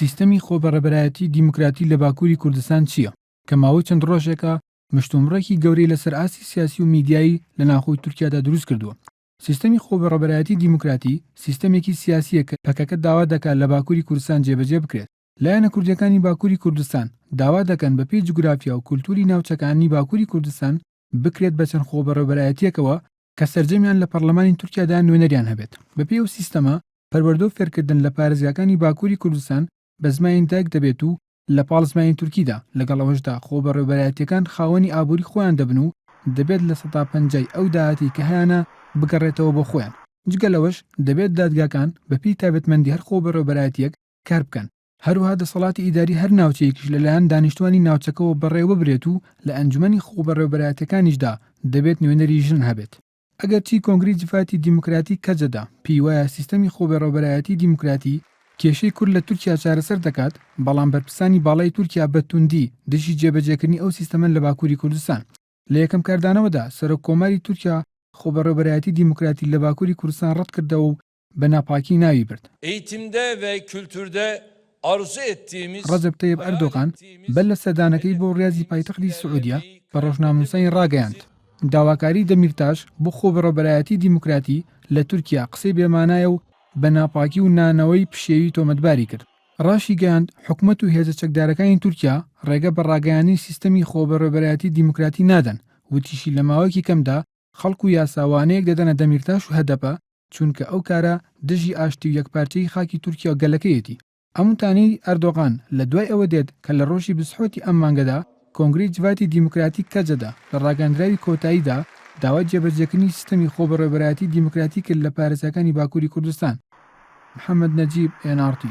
سیستەمی خۆبەڕێبەرایەتی دیموکراتی لە باکووری کوردستان چییە؟ کە ماوەی چەند ڕۆژێکە مشتومڕێکی گەورەی لەسەر ئاسی سیاسی و میدیایی لە ناخۆی تورکیادا دروست کردووە. سیستەمی خۆبەڕێبەرایەتی دیموکراتی سیستەمێکی سیاسیە کە پەکەکە داوا دەکات لە باکووری کوردستان جێبەجێ بکرێت. لایەنە کوردیەکانی باکووری کوردستان داوا دەکەن بە پێی جوگرافیا و کولتوری ناوچەکانی باکووری کوردستان بکرێت بە چەند خۆبەڕێبەرایەتیەکەوە کە سەرجەمیان لە پەرلەمانی تورکیادا نوێنەریان هەبێت. بەپێی ئەو سیستەمە پەروەردە و فێرکردن لە پارێزگاکانی باکووری کوردستان بە زمانی دایک دەبێت و لە پاڵ زمانی تورکیدا لەگەڵ ئەوەشدا خۆبەڕێبەرایەتیەکان خاوەنی ئابووری خۆیان دەبن و دەبێت لە 150 ئەو داهاتی کە هەیەە بگەڕێتەوە بۆ خۆیان. جگەلەوەش دەبێت دادگاکان بەپی تایبەتمەندی هەر خۆبەڕێبەرایەتیەک کار بکەن. هەروها دەسەڵاتی ئیداری هەر ناوچەیەکیش لەلایەن دانیشتوانی ناوچەکەەوە بەڕێوە ببرێت و لە ئەنجومەنی خۆبەڕێبەرایەتەکانیشدا دەبێت نوێنەری ژن هەبێت. ئەگەر چی کۆنگری جفاتی دیموکراتی کەجەدا پێی وایە سیستەمی خۆبەڕێبەرایەتی دیموکراتی کێشەی کورد لە تورکیا چارەسەر دەکات، بەڵام بەرپرسانی باڵای تورکیا بە توندی دژی جێبەجێکردنی ئەو سیستەمە لە باکووری کوردستان. لە یەکەم کاردانەوەدا سەرۆککۆماری تورکیا خۆبەڕێبەرایەتی دیموکراتی لە باکووری کوردستان ڕەت کردەوە و بە ناپاکی ناوی برد. ڕەجەب تەیب ئەردۆغان بەر لە سەردانەکەی بۆ ڕێزی پایتەختی سعودیا بە ڕۆژنامەنووسین ڕاگەیاند داواکاری دەمیرتاش بۆ خۆبەڕێبەرایەتی دیموکراتی لە تورکیا قسەی بێمانایە و بە ناپاکی و نانەوەی پشێوی تۆمەتباری کرد. ڕاشی گەیاند حکوومەت و هێزە چەکدارەکانی تورکیا ڕێگە بە ڕاگەیانی سیستەمی خۆبەڕێبەرایەتی دیموکراتی نادەن و تیشی لە ماوەیەکی کەمدا خەڵک و یاساوانەیەک دەدەنە دەمیرتاش و هەدەپە چونکە ئەو کارە دژی ئاشتی و یەکپارچەی خاکی تورکیا گەلەکەیەتی. ئەموتانی ئەردۆغان لە دوای ئەوە دێت کە لە ڕۆژی بسحۆتی ئەم مانگەدا کۆنگری جڤاتی دیموکراتی کەجەدا لە ڕاگەاندراوی کۆتاییدا داوای جێبەجێکردنی سیستەمی خۆبەڕێبەرایەتی دیموکراتی کرد لە پارێزەکانی باکووری کوردستان. محەممەد نەجیب NRT